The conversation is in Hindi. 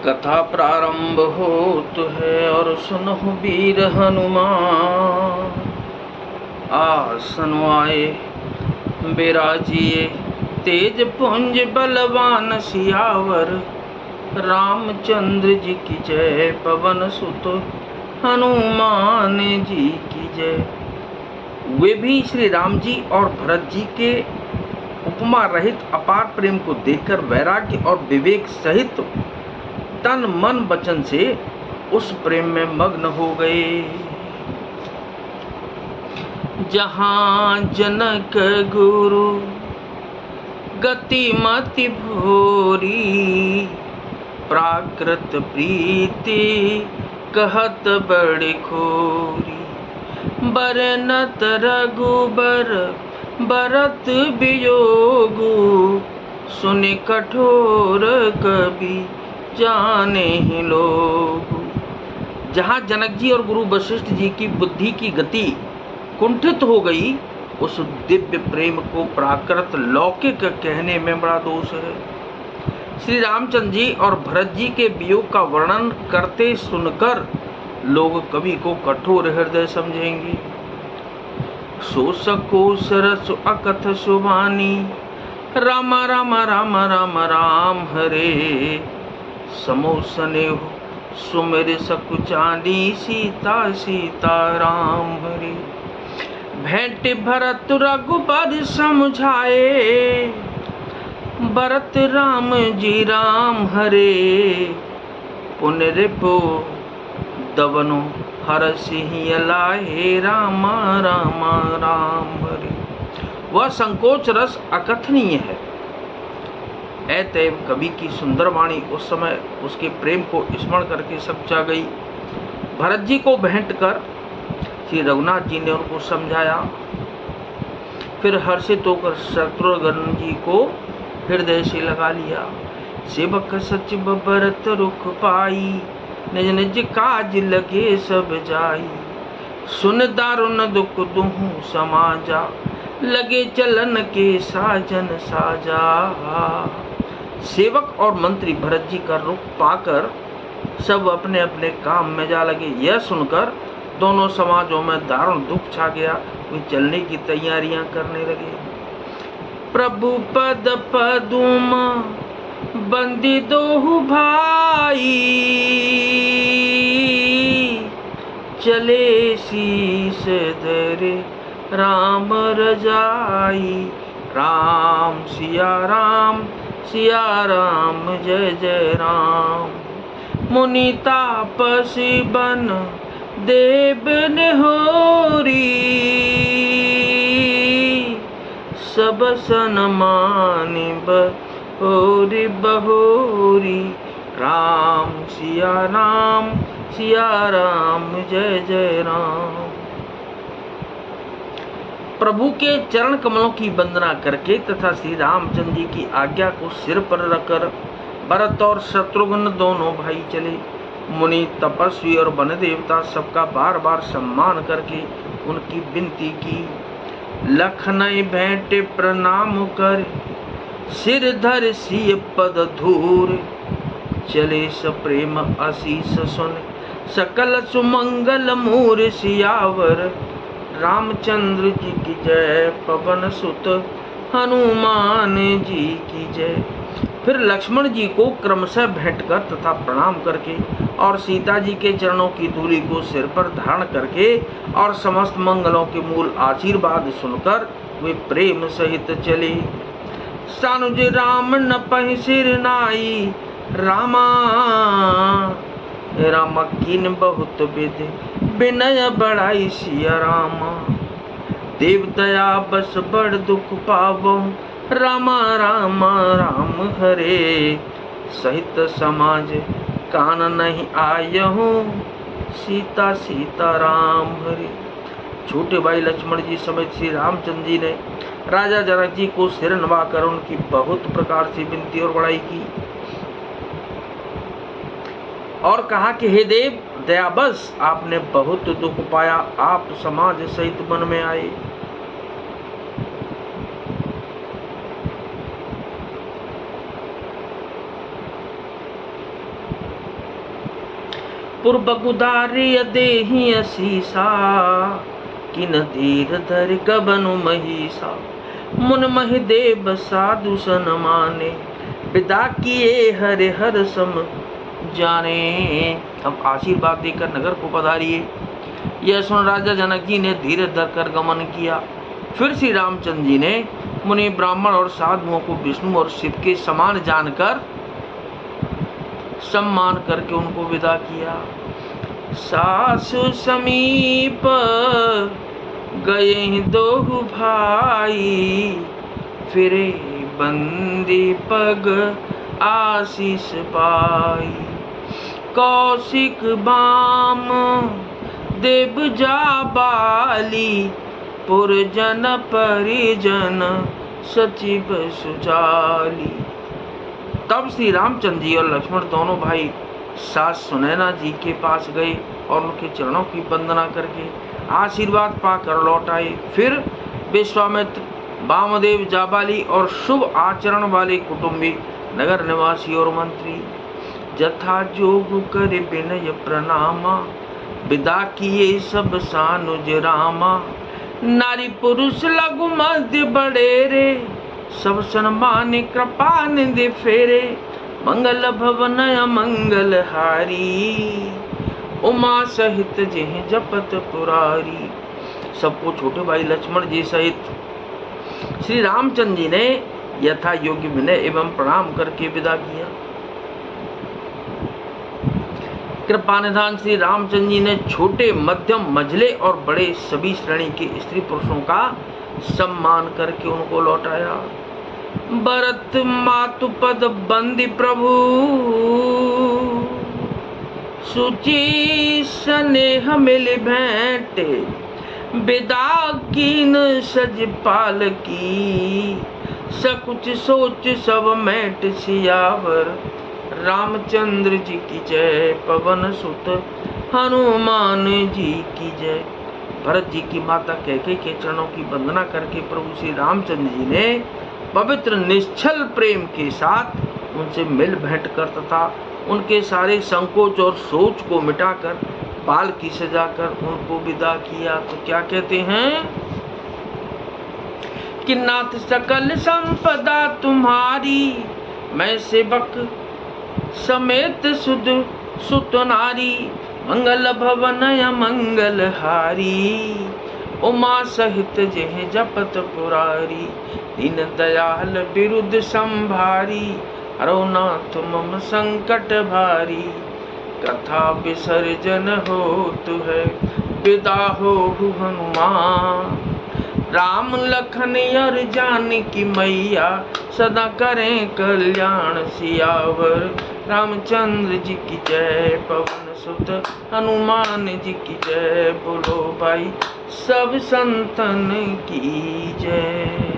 कथा प्रारंभ होत है और सुनहु वीर हनुमान। आसन आए बिराजिए तेज पुंज बलवान सियावर। रामचंद्र जी की जय, पवन सुत हनुमान जी की जय। वे भी श्री राम जी और भरत जी के उपमा रहित अपार प्रेम को देखकर वैराग्य और विवेक सहित तन मन वचन से उस प्रेम में मग्न हो गए। जहाँ जनक गुरु गति मति भोरी। प्राकृत प्रीति कहत बड़े खोरी। बरनत रघुबर बरत वियोगु। सुनि कठोर कवि जाने ही लोग। जहाँ जनक जी और गुरु वशिष्ठ जी की बुद्धि की गति कुंठित हो गई, उस दिव्य प्रेम को प्राकृत लौकिक कहने में बड़ा दोष है। श्री रामचंद्र जी और भरत जी के वियोग का वर्णन करते सुनकर लोग कवि को कठोर हृदय समझेंगे। सो सको सरस अकथ सुबानी। राम राम राम राम राम हरे। समोसने सुमिर सकुचानी। सीता सीता राम हरे। भेंट भरत रघुबर समझाए। भरत राम जी राम हरे। पुनरिपु दवनो हर सिंह लाहे। राम राम राम हरे। वह संकोच रस अकथनीय है। अतएव कवि की सुंदर वाणी उस समय उसके प्रेम को स्मरण करके सब जा गई। भरत जी को भेंट कर श्री रघुनाथ जी ने उनको समझाया। फिर हर्षित होकर शत्रुघ्न जी को हृदय से लगा लिया। सेवक सचिव भरत रुख पाई। निज निज काज लगे सब जाई। सुन दारुण दुख दुहु समाजा। लगे चलन के साजन साजा। सेवक और मंत्री भरत जी का रुख पाकर सब अपने अपने काम में जा लगे। यह सुनकर दोनों समाजों में दारुण दुख छा गया। वे चलने की तैयारियां करने लगे। प्रभु पद पदुम बंदी दोहु भाई। चले शीस धरे राम रजाई। राम सिया राम जय जय राम। मुनि तापसी बन देव नेहोरी। सब सनमानि बहोरी बहोरी। राम सिया राम जय जय राम। प्रभु के चरण कमलों की वंदना करके तथा श्री रामचंद्र जी की आज्ञा को सिर पर रखकर भरत और शत्रुघ्न दोनों भाई चले। मुनि तपस्वी और वन देवता सबका बार बार सम्मान करके उनकी विनती की। लखनई भेंट प्रणाम कर सिर धर सिय पद धूर। चले सप्रेम आशीष सुन सकल सुमंगल मूर। सियावर रामचंद्र जी की जय, पवन सुत हनुमान जी की जय। फिर लक्ष्मण जी को क्रमशः भेंट कर तथा प्रणाम करके और सीता जी के चरणों की धूलि को सिर पर धारण करके और समस्त मंगलों के मूल आशीर्वाद सुनकर वे प्रेम सहित चले। सानुज राम न पहि सिर नाई। रामा राम कीन बहुत विधि विनय बढ़ाई। सिया रामा देव दया बस बड़ दुख पावो। रामा राम राम हरे। सहित समाज कान नहीं आयहु। सीता सीता राम हरे। छोटे भाई लक्ष्मण जी समेत श्री रामचंद्र जी ने राजा जनक जी को सिर नवाकर उनकी बहुत प्रकार से विनती और बड़ाई की और कहा कि हे देव दयाबस आपने बहुत दुख पाया। आप समाज सहित वन में आए। पूर्व गुदार्य देहि असीसा, किन धीर धर कबनु महिषा। मुन महि देव साधु सन माने, विदा किए हरे हर सम जाने। अब आशीर्वाद देकर नगर को पधारिए। यह सुन राजा जनक जी ने धीरे धर कर गमन किया। फिर श्री रामचंद्र जी ने मुनि ब्राह्मण और साधुओं को विष्णु और शिव के समान जानकर सम्मान करके उनको विदा किया। सासु समीप गए दो भाई, फिरे बंदी पग आशीष पाई। कौशिक बाम देव जाबाली, पुरजन परिजन सचिव सुचाली। तब श्री रामचंद्र जी और लक्ष्मण दोनों भाई सास सुनैना जी के पास गए और उनके चरणों की वंदना करके आशीर्वाद पाकर लौट आए। फिर विश्वामित्र, वामदेव, जाबाली और शुभ आचरण वाले कुटुंबी, नगर निवासी और मंत्री जथा जोग करे विनय प्रणामा, विदा किए सब सानुज रामा। नारी पुरुष लघु मध्य बड़ेरे, सब सन्मान कृपा निधि फेरे। मंगल भवन अमंगल हारी, उमा सहित जेह जपत पुरारी। सबको छोटे भाई लक्ष्मण जी सहित श्री रामचंद्र जी ने यथा योग्य विनय एवं प्रणाम करके विदा किया। कृपा निधान श्री रामचंद्र जी ने छोटे, मध्यम, मझले और बड़े सभी श्रेणी के स्त्री पुरुषों का सम्मान करके उनको लौटाया। भरत मातु पद बंदी प्रभु, सुचि स्नेह मिल भेंटे। विदा कीन सज पाल की, सकुच सोच सब मैट सियावर। रामचंद्र जी की जय, पवन सुत हनुमान जी की जय। भरत जी की माता कैकेयी के चरणों की वंदना करके प्रभु श्री रामचंद्र जी ने पवित्र निश्चल प्रेम के साथ उनसे मिल भेंट कर तथा उनके सारे संकोच और सोच को मिटाकर बाल की सजाकर उनको विदा किया। तो क्या कहते हैं कि नाथ सकल संपदा तुम्हारी, मैं सेवक समेत सुध सुत नारी। मंगल भवन अमंगल हारी, उमा सहित जेह जपत पुरारी। दीन दयाल विरुद्ध संभारी, हरो नाथ मम संकट भारी। कथा विसर्जन होत है, विदा हो हनुमान। राम लखन और जानकी मैया, सदा करें कल्याण सियावर। रामचंद्र जी की जय, पवन सुत हनुमान जी की जय। बोलो भाई सब संतन की जय।